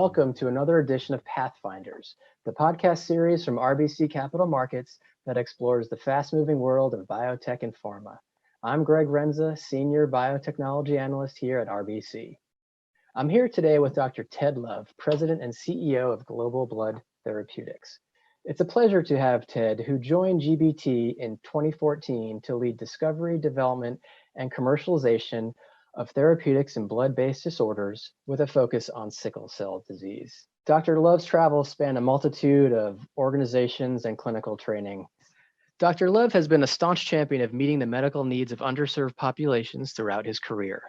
welcome to another edition of Pathfinders, the podcast series from RBC Capital Markets that explores the fast-moving world of biotech and pharma. I'm Greg Renza, Senior Biotechnology Analyst here at RBC. I'm here today with Dr. Ted Love, President and CEO of Global Blood Therapeutics. It's a pleasure to have Ted, who joined GBT in 2014 to lead discovery, development, and commercialization of therapeutics in blood-based disorders with a focus on sickle cell disease. Dr. Love's travels span a multitude of organizations and clinical training. Dr. Love has been a staunch champion of meeting the medical needs of underserved populations throughout his career.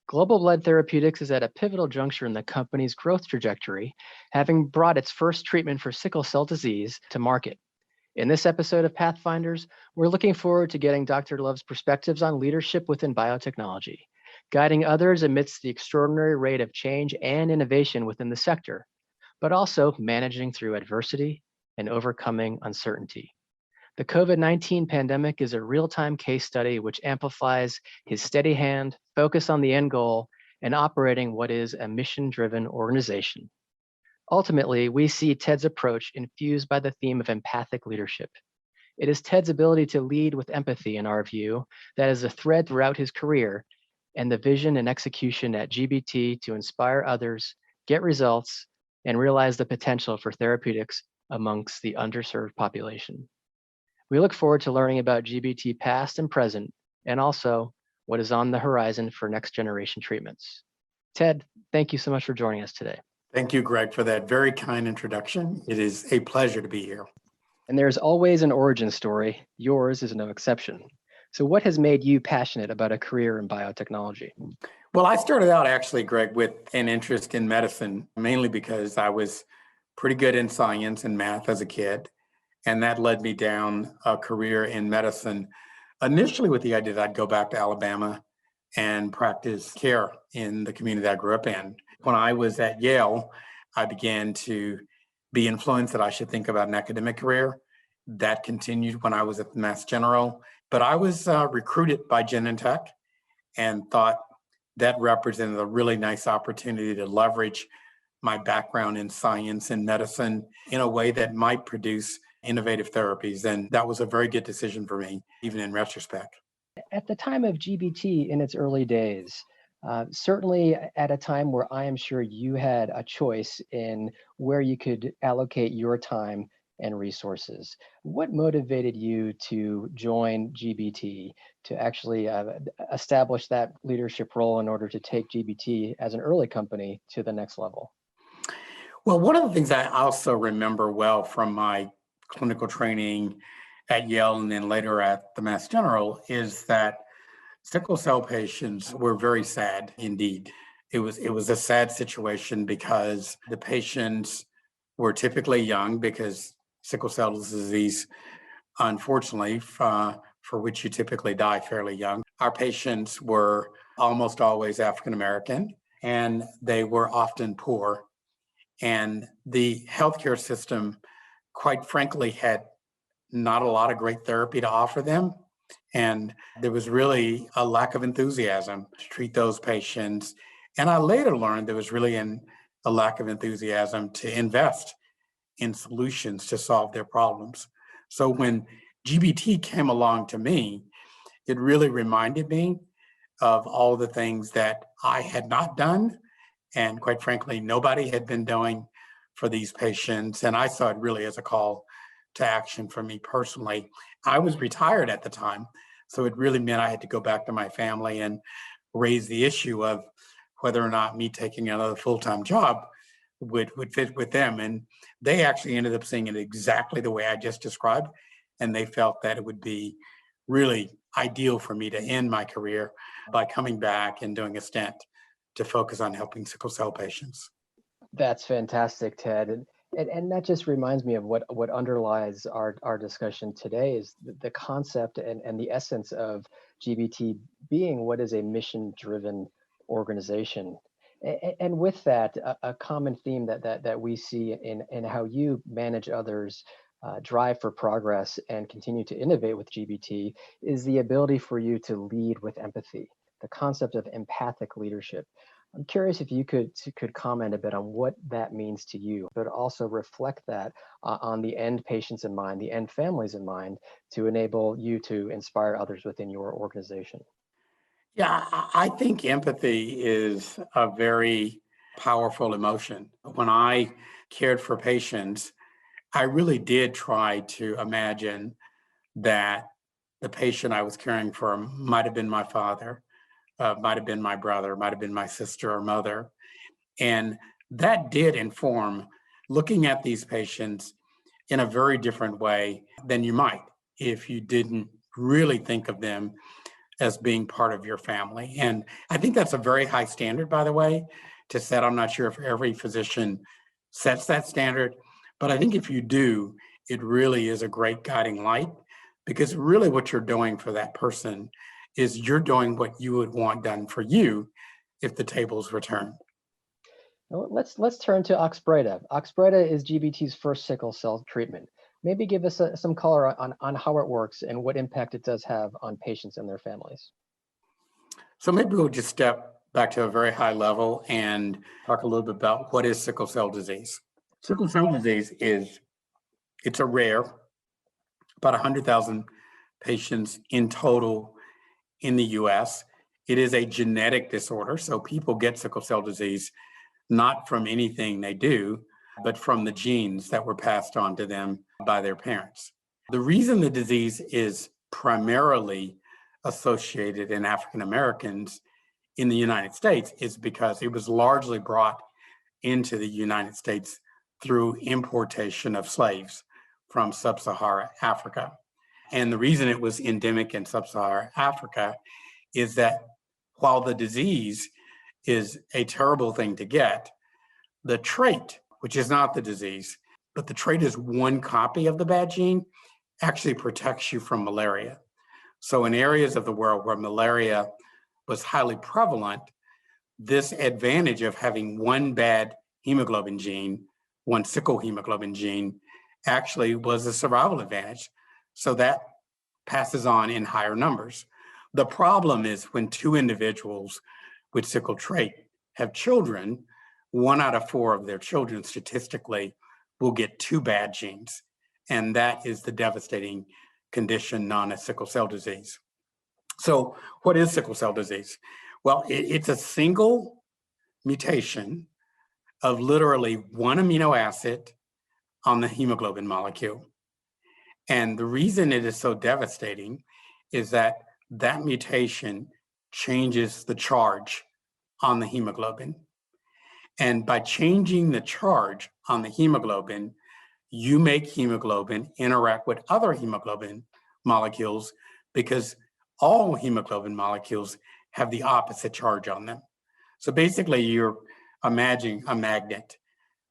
Global Blood Therapeutics is at a pivotal juncture in the company's growth trajectory, having brought its first treatment for sickle cell disease to market. In this episode of Pathfinders, we're looking forward to getting Dr. Love's perspectives on leadership within biotechnology, guiding others amidst the extraordinary rate of change and innovation within the sector, but also managing through adversity and overcoming uncertainty. The COVID-19 pandemic is a real-time case study which amplifies his steady hand, focus on the end goal, and operating what is a mission-driven organization. Ultimately, we see Ted's approach infused by the theme of empathic leadership. It is Ted's ability to lead with empathy, in our view, that is a thread throughout his career, and the vision and execution at GBT to inspire others, get results, and realize the potential for therapeutics amongst the underserved population. We look forward to learning about GBT past and present, and also what is on the horizon for next generation treatments. Ted, thank you so much for joining us today. Thank you, Greg, for that very kind introduction. It is a pleasure to be here. And there's always an origin story. Yours is no exception. So what has made you passionate about a career in biotechnology? Well, I started out actually, Greg, with an interest in medicine, mainly because I was pretty good in science and math as a kid. And that led me down a career in medicine, initially with the idea that I'd go back to Alabama and practice care in the community that I grew up in. When I was at Yale, I began to be influenced that I should think about an academic career. That continued when I was at Mass General. But I was recruited by Genentech and thought that represented a really nice opportunity to leverage my background in science and medicine in a way that might produce innovative therapies. And that was a very good decision for me, even in retrospect. At the time of GBT in its early days, certainly at a time where I am sure you had a choice in where you could allocate your time and resources. What motivated you to join GBT, to actually establish that leadership role in order to take GBT as an early company to the next level? Well, one of the things I also remember well from my clinical training at Yale and then later at the Mass General is that sickle cell patients were very sad indeed. It was a sad situation because the patients were typically young, because sickle cell disease, unfortunately, for which you typically die fairly young. Our patients were almost always African American, and they were often poor. And the healthcare system, quite frankly, had not a lot of great therapy to offer them. And there was really a lack of enthusiasm to treat those patients. And I later learned there was really a lack of enthusiasm to invest in solutions to solve their problems. So when GBT came along to me, it really reminded me of all the things that I had not done. And quite frankly, nobody had been doing for these patients. And I saw it really as a call to action for me personally. I was retired at the time, so it really meant I had to go back to my family and raise the issue of whether or not me taking another full-time job would fit with them. And they actually ended up seeing it exactly the way I just described. And they felt that it would be really ideal for me to end my career by coming back and doing a stint to focus on helping sickle cell patients. That's fantastic, Ted. And that just reminds me of what underlies our discussion today is the concept and the essence of GBT being what is a mission-driven organization. And with that, a common theme that we see in how you manage others, drive for progress, and continue to innovate with GBT is the ability for you to lead with empathy, the concept of empathic leadership. I'm curious if you could comment a bit on what that means to you, but also reflect that on the end patients in mind, the end families in mind, to enable you to inspire others within your organization. Yeah, I think empathy is a very powerful emotion. When I cared for patients, I really did try to imagine that the patient I was caring for might have been my father, might have been my brother, might have been my sister or mother. And that did inform looking at these patients in a very different way than you might if you didn't really think of them as being part of your family. And I think that's a very high standard, by the way, to set. I'm not sure if every physician sets that standard, but I think if you do, it really is a great guiding light, because really what you're doing for that person is you're doing what you would want done for you if the tables were turned. Now, let's turn to Oxbrita. Oxbrita is GBT's first sickle cell treatment. Maybe give us some color on how it works and what impact it does have on patients and their families. So maybe we'll just step back to a very high level and talk a little bit about what is sickle cell disease. Sickle cell disease it's a rare, about 100,000 patients in total in the US. It is a genetic disorder, so people get sickle cell disease not from anything they do, but from the genes that were passed on to them by their parents. The reason the disease is primarily associated in African Americans in the United States is because it was largely brought into the United States through importation of slaves from sub-Saharan Africa. And the reason it was endemic in sub-Saharan Africa is that while the disease is a terrible thing to get, the trait, which is not the disease, but the trait is one copy of the bad gene, actually protects you from malaria. So in areas of the world where malaria was highly prevalent, this advantage of having one bad hemoglobin gene, one sickle hemoglobin gene, actually was a survival advantage. So that passes on in higher numbers. The problem is when two individuals with sickle trait have children, 1 out of 4 of their children statistically will get 2 bad genes. And that is the devastating condition known as sickle cell disease. So what is sickle cell disease? Well, it's a single mutation of literally one amino acid on the hemoglobin molecule. And the reason it is so devastating is that that mutation changes the charge on the hemoglobin. And by changing the charge on the hemoglobin, you make hemoglobin interact with other hemoglobin molecules, because all hemoglobin molecules have the opposite charge on them. So basically, you're imagining a magnet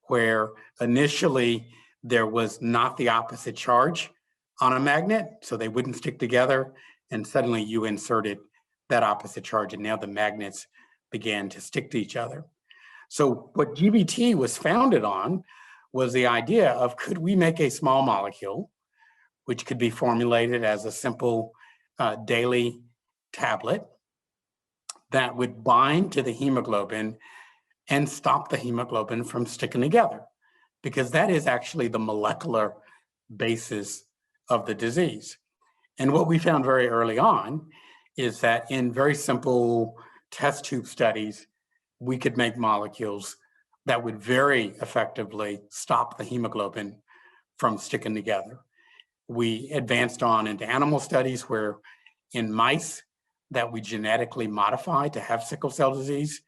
where initially there was not the opposite charge on a magnet, so they wouldn't stick together, and suddenly you inserted that opposite charge, and now the magnets began to stick to each other. So what GBT was founded on was the idea of, could we make a small molecule which could be formulated as a simple daily tablet that would bind to the hemoglobin and stop the hemoglobin from sticking together, because that is actually the molecular basis of the disease. And what we found very early on is that in very simple test tube studies, we could make molecules that would very effectively stop the hemoglobin from sticking together. We advanced on into animal studies where in mice that we genetically modified to have sickle cell disease,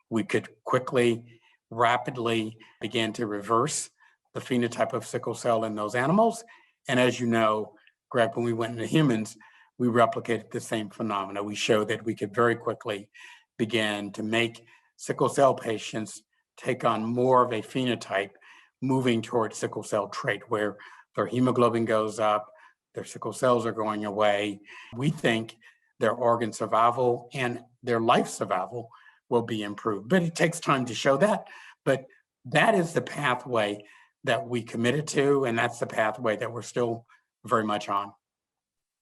we could quickly, rapidly begin to reverse the phenotype of sickle cell in those animals. And as you know, Greg, when we went into humans, we replicated the same phenomena. We showed that we could very quickly begin to make sickle cell patients take on more of a phenotype moving towards sickle cell trait, where their hemoglobin goes up, their sickle cells are going away. We think their organ survival and their life survival will be improved. But it takes time to show that. But that is the pathway that we committed to, and that's the pathway that we're still very much on.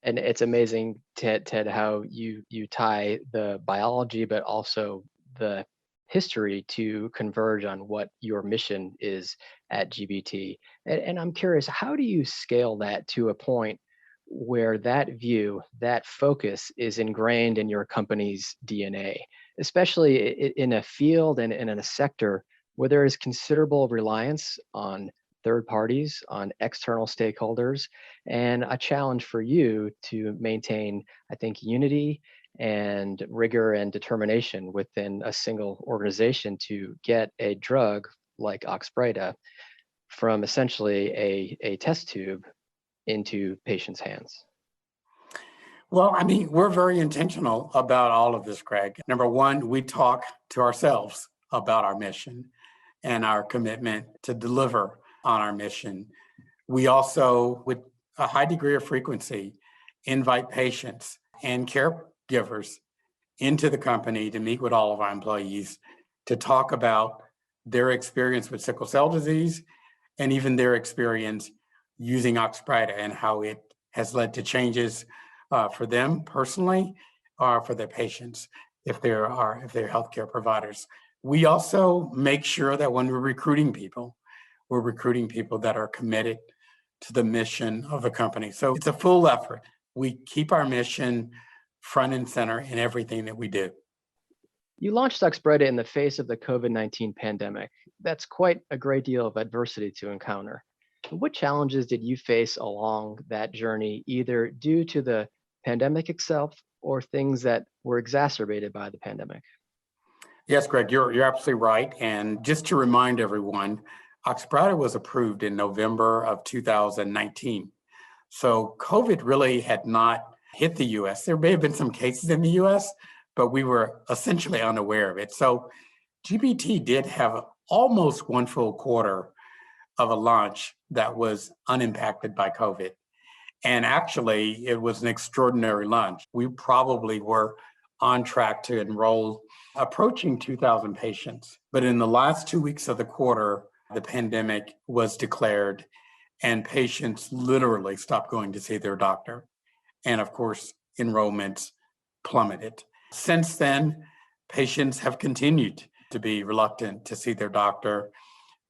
And it's amazing, Ted, how you tie the biology, but also the history to converge on what your mission is at GBT. And I'm curious, how do you scale that to a point where that view, that focus is ingrained in your company's DNA, especially in a field and in a sector where there is considerable reliance on third parties, on external stakeholders, and a challenge for you to maintain, I think, unity and rigor and determination within a single organization to get a drug like Oxbryta from essentially a test tube into patients' hands? Well, I mean, we're very intentional about all of this, Greg. Number one, we talk to ourselves about our mission and our commitment to deliver on our mission. We also, with a high degree of frequency, invite patients and caregivers into the company to meet with all of our employees to talk about their experience with sickle cell disease and even their experience using Oxbryta and how it has led to changes for them personally or for their patients if they're healthcare providers. We also make sure that when we're recruiting people that are committed to the mission of the company. So it's a full effort. We keep our mission front and center in everything that we do. You launched Oxbryta in the face of the COVID-19 pandemic. That's quite a great deal of adversity to encounter. What challenges did you face along that journey, either due to the pandemic itself or things that were exacerbated by the pandemic? Yes, Greg, you're absolutely right. And just to remind everyone, Oxbryta was approved in November of 2019. So COVID really had not hit the US. There may have been some cases in the US, but we were essentially unaware of it. So GBT did have almost one full quarter of a launch that was unimpacted by COVID. And actually, it was an extraordinary launch. We probably were on track to enroll approaching 2,000 patients. But in the last 2 weeks of the quarter, the pandemic was declared and patients literally stopped going to see their doctor. And of course, enrollments plummeted. Since then, patients have continued to be reluctant to see their doctor.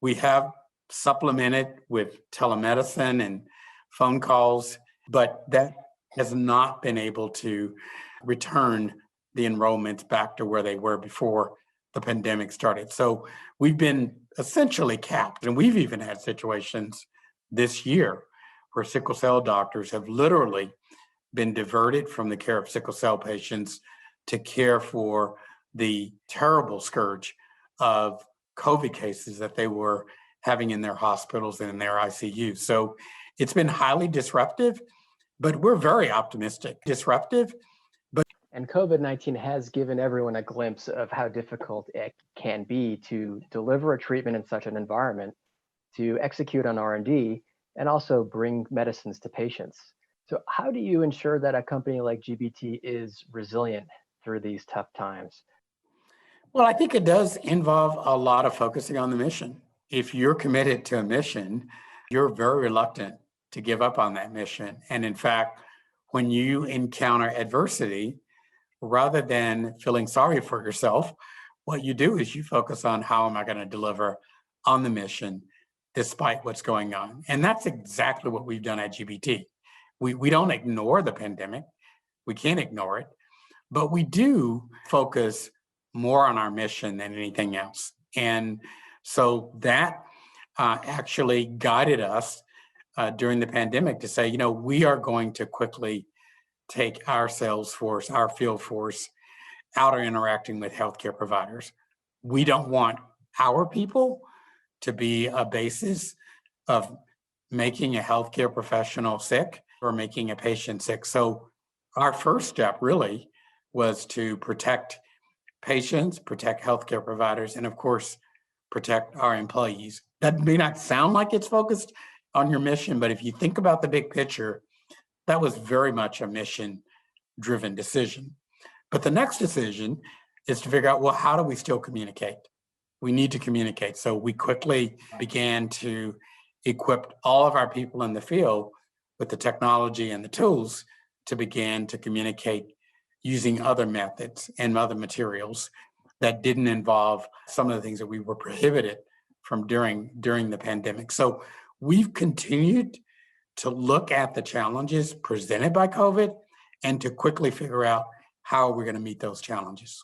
We have supplemented with telemedicine and phone calls, but that has not been able to return the enrollments back to where they were before the pandemic started. So we've been essentially capped, and we've even had situations this year where sickle cell doctors have literally been diverted from the care of sickle cell patients to care for the terrible scourge of COVID cases that they were having in their hospitals and in their ICUs. So it's been highly disruptive, but we're very optimistic. And COVID-19 has given everyone a glimpse of how difficult it can be to deliver a treatment in such an environment, to execute on R&D, and also bring medicines to patients. So how do you ensure that a company like GBT is resilient through these tough times? Well, I think it does involve a lot of focusing on the mission. If you're committed to a mission, you're very reluctant to give up on that mission. And in fact, when you encounter adversity, rather than feeling sorry for yourself, what you do is you focus on how am I going to deliver on the mission despite what's going on. And that's exactly what we've done at GBT. We don't ignore the pandemic. We can't ignore it, but we do focus more on our mission than anything else. And so that actually guided us during the pandemic to say, we are going to quickly take our sales force, our field force out or interacting with healthcare providers. We don't want our people to be a basis of making a healthcare professional sick or making a patient sick. So our first step really was to protect patients, protect healthcare providers, and of course, protect our employees. That may not sound like it's focused on your mission, but if you think about the big picture, that was very much a mission-driven decision. But the next decision is to figure out, well, how do we still communicate? We need to communicate. So we quickly began to equip all of our people in the field with the technology and the tools to begin to communicate using other methods and other materials that didn't involve some of the things that we were prohibited from during the pandemic. So we've continued to look at the challenges presented by COVID and to quickly figure out how we're going to meet those challenges.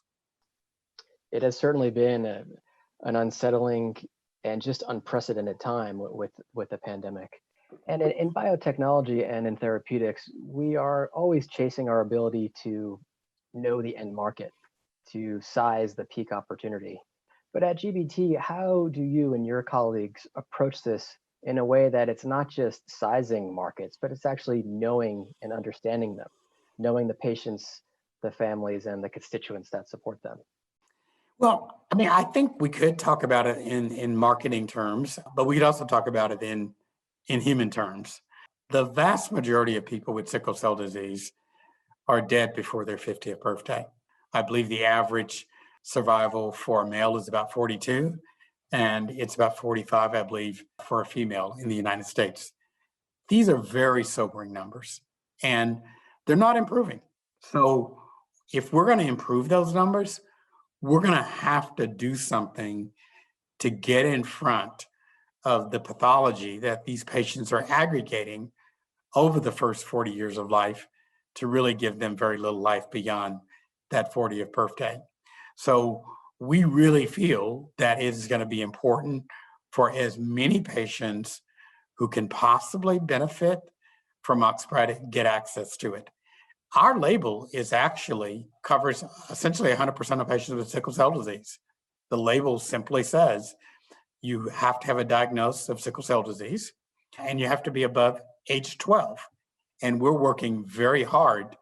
It has certainly been an unsettling and just unprecedented time with the pandemic. And in biotechnology and in therapeutics, we are always chasing our ability to know the end market, to size the peak opportunity. But at GBT, how do you and your colleagues approach this in a way that it's not just sizing markets, but it's actually knowing and understanding them, knowing the patients, the families, and the constituents that support them? Well, I mean, I think we could talk about it in marketing terms, but we could also talk about it in human terms. The vast majority of people with sickle cell disease are dead before their 50th birthday. I believe the average survival for a male is about 42, and it's about 45, I believe, for a female in the United States. These are very sobering numbers, and they're not improving. So if we're going to improve those numbers, we're going to have to do something to get in front of the pathology that these patients are aggregating over the first 40 years of life to really give them very little life beyond that 40th birthday. So we really feel that it is going to be important for as many patients who can possibly benefit from Oxbryta get access to it. Our label is actually covers essentially 100% of patients with sickle cell disease. The label simply says you have to have a diagnosis of sickle cell disease and you have to be above age 12. And we're working very hard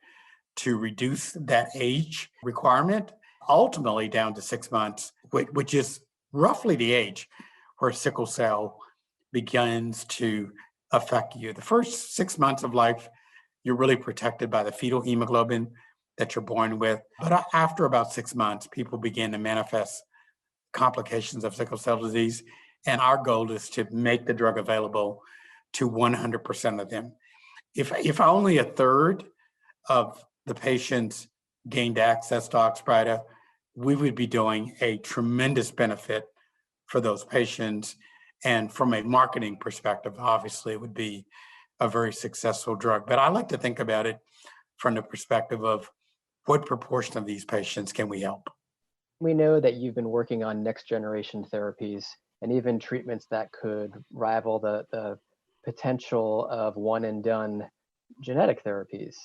to reduce that age requirement, ultimately down to 6 months, which is roughly the age where sickle cell begins to affect you. The first 6 months of life, you're really protected by the fetal hemoglobin that you're born with. But after about 6 months, people begin to manifest complications of sickle cell disease. And our goal is to make the drug available to 100% of them. If only a third of the patients gained access to Oxbryta, we would be doing a tremendous benefit for those patients. And from a marketing perspective, obviously, it would be a very successful drug. But I like to think about it from the perspective of what proportion of these patients can we help? We know that you've been working on next generation therapies and even treatments that could rival the potential of one and done genetic therapies.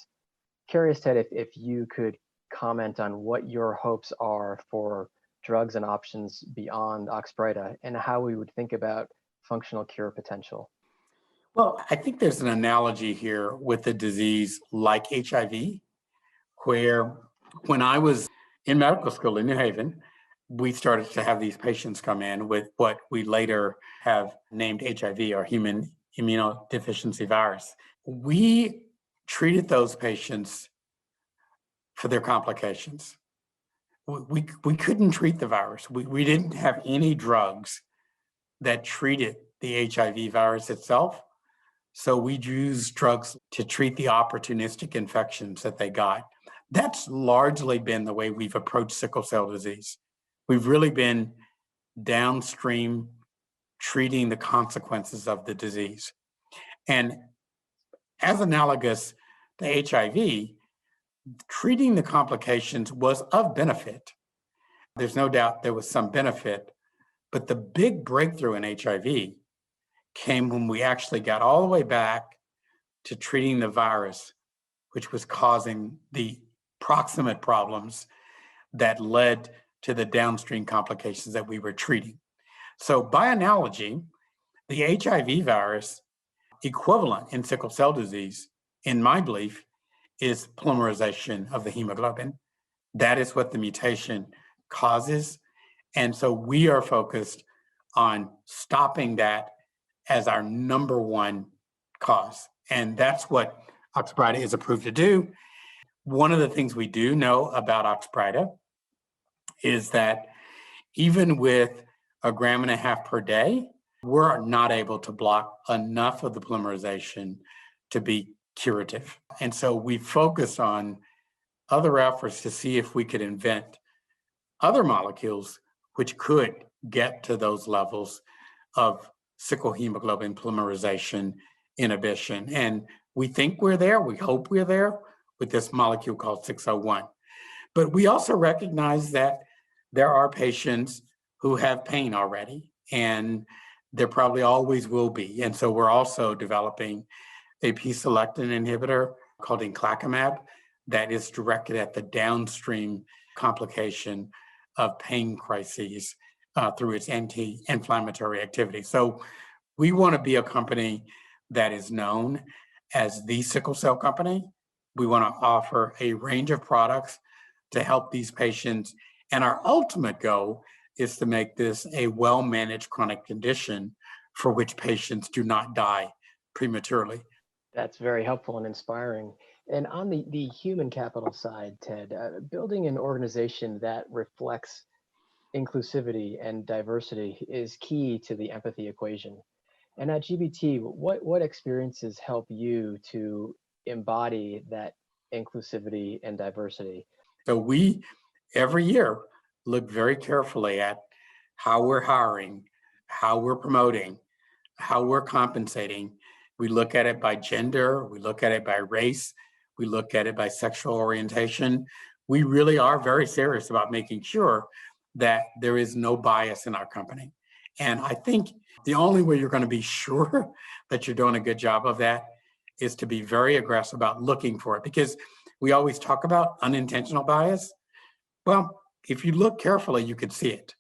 Curious, Ted, if you could comment on what your hopes are for drugs and options beyond Oxbryta and how we would think about functional cure potential. Well, I think there's an analogy here with a disease like HIV, where when I was in medical school in New Haven, we started to have these patients come in with what we later have named HIV, or human immunodeficiency virus. We treated those patients for their complications. We couldn't treat the virus. We didn't have any drugs that treated the HIV virus itself. So we used drugs to treat the opportunistic infections that they got. That's largely been the way we've approached sickle cell disease. We've really been downstream treating the consequences of the disease. And as analogous to HIV, treating the complications was of benefit. There's no doubt there was some benefit, but the big breakthrough in HIV came when we actually got all the way back to treating the virus, which was causing the proximate problems that led to the downstream complications that we were treating. So by analogy, the HIV virus equivalent in sickle cell disease, in my belief, is polymerization of the hemoglobin. That is what the mutation causes. And so we are focused on stopping that as our number one cause. And that's what Oxbryta is approved to do. One of the things we do know about Oxbryta is that even with 1.5 grams per day, we're not able to block enough of the polymerization to be curative. And so we focused on other efforts to see if we could invent other molecules which could get to those levels of sickle hemoglobin polymerization inhibition. And we think we're there, we hope we're there with this molecule called 601. But we also recognize that there are patients who have pain already, and there probably always will be. And so we're also developing a P-selectin inhibitor called inclacumab that is directed at the downstream complication of pain crises through its anti-inflammatory activity. So we want to be a company that is known as the sickle cell company. We want to offer a range of products to help these patients. And our ultimate goal is to make this a well-managed chronic condition for which patients do not die prematurely. That's very helpful and inspiring. And on the human capital side, Ted, building an organization that reflects inclusivity and diversity is key to the empathy equation. And at GBT, what experiences help you to embody that inclusivity and diversity? So we, every year, look very carefully at how we're hiring, how we're promoting, how we're compensating. We look at it by gender, we look at it by race, we look at it by sexual orientation. We really are very serious about making sure that there is no bias in our company. And I think the only way you're going to be sure that you're doing a good job of that is to be very aggressive about looking for it, because we always talk about unintentional bias. Well, if you look carefully, you can see it.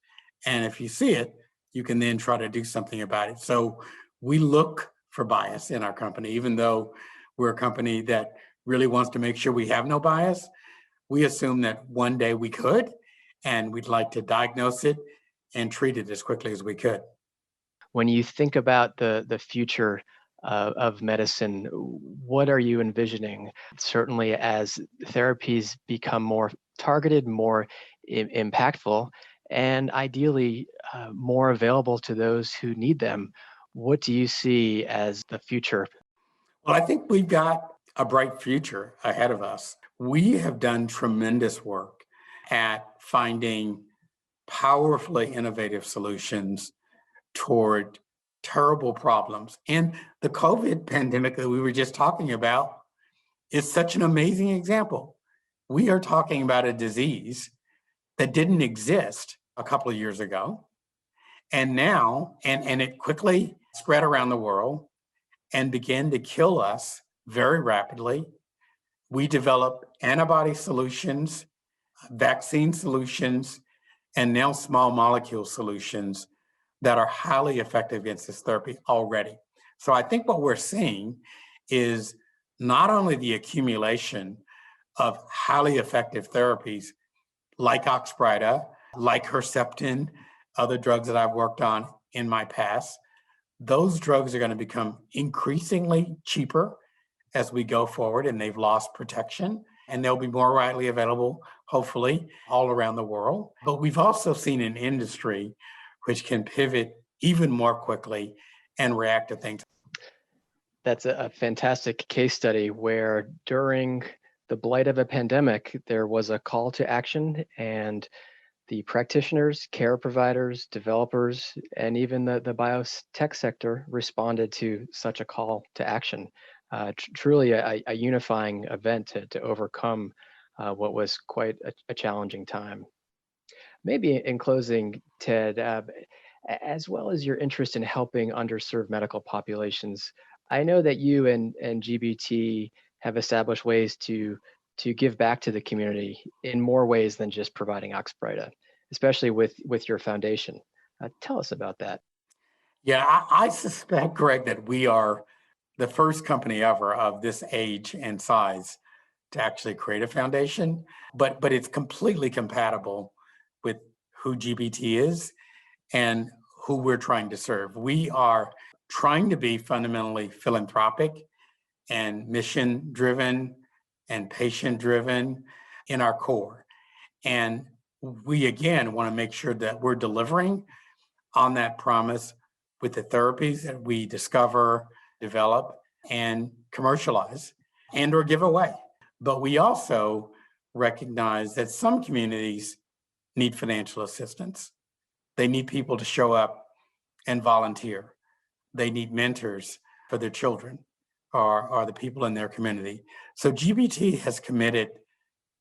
And if you see it, you can then try to do something about it. So we look for bias in our company, even though we're a company that really wants to make sure we have no bias. We assume that one day we could, and we'd like to diagnose it and treat it as quickly as we could. When you think about the future of medicine, what are you envisioning? Certainly, as therapies become more targeted, more impactful, and ideally more available to those who need them, what do you see as the future? Well, I think we've got a bright future ahead of us. We have done tremendous work at finding powerfully innovative solutions toward terrible problems. And the COVID pandemic that we were just talking about is such an amazing example. We are talking about a disease that didn't exist a couple of years ago. And now, and it quickly spread around the world and began to kill us very rapidly. We developed antibody solutions, vaccine solutions, and now small molecule solutions that are highly effective against this therapy already. So I think what we're seeing is not only the accumulation of highly effective therapies like Oxbryta, like Herceptin, other drugs that I've worked on in my past. Those drugs are going to become increasingly cheaper as we go forward, and they've lost protection, and they'll be more widely available, hopefully, all around the world. But we've also seen an industry which can pivot even more quickly and react to things. That's a fantastic case study where during the blight of a pandemic, there was a call to action, and the practitioners, care providers, developers, and even the biotech sector responded to such a call to action. Truly a unifying event to overcome what was quite a challenging time. Maybe in closing, Ted, as well as your interest in helping underserved medical populations, I know that you and GBT have established ways to give back to the community in more ways than just providing Oxbryta, especially with your foundation. Tell us about that. Yeah, I suspect, Greg, that we are the first company ever of this age and size to actually create a foundation, but it's completely compatible with who GBT is and who we're trying to serve. We are trying to be fundamentally philanthropic and mission-driven and patient-driven in our core. And we, again, want to make sure that we're delivering on that promise with the therapies that we discover, develop, and commercialize and/or give away. But we also recognize that some communities need financial assistance. They need people to show up and volunteer. They need mentors for their children or the people in their community. So GBT has committed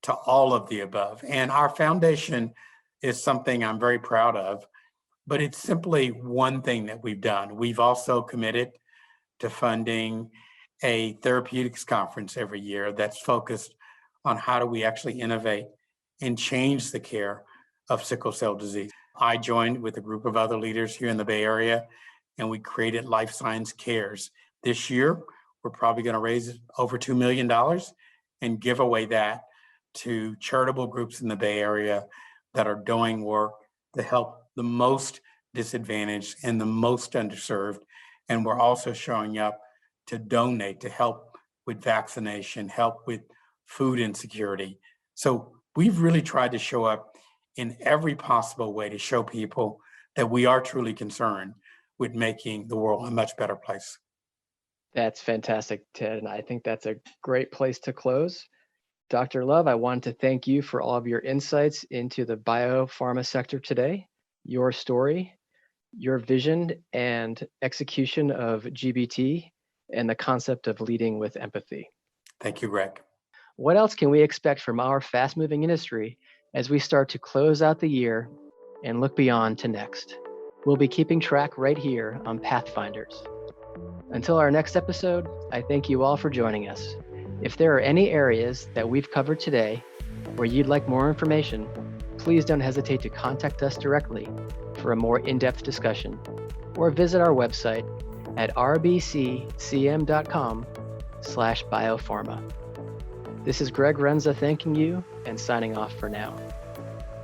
to all of the above. And our foundation is something I'm very proud of, but it's simply one thing that we've done. We've also committed to funding a therapeutics conference every year that's focused on how do we actually innovate and change the care of sickle cell disease. I joined with a group of other leaders here in the Bay Area, and we created Life Science Cares. This year, we're probably going to raise over $2 million and give away that to charitable groups in the Bay Area that are doing work to help the most disadvantaged and the most underserved. And we're also showing up to donate, to help with vaccination, help with food insecurity. So we've really tried to show up in every possible way to show people that we are truly concerned with making the world a much better place. That's fantastic, Ted. And I think that's a great place to close. Dr. Love, I want to thank you for all of your insights into the biopharma sector today, your story, your vision and execution of GBT, and the concept of leading with empathy. Thank you, Greg. What else can we expect from our fast-moving industry as we start to close out the year and look beyond to next? We'll be keeping track right here on Pathfinders. Until our next episode, I thank you all for joining us. If there are any areas that we've covered today where you'd like more information, please don't hesitate to contact us directly for a more in-depth discussion, or visit our website at rbccm.com/biopharma. This is Greg Renza thanking you and signing off for now.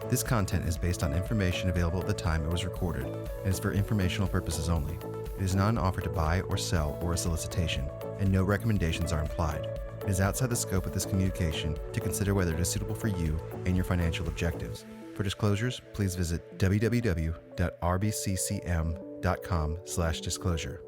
This content is based on information available at the time it was recorded and is for informational purposes only. It is not an offer to buy or sell or a solicitation, and no recommendations are implied. It is outside the scope of this communication to consider whether it is suitable for you and your financial objectives. For disclosures, please visit www.rbccm.com/disclosure.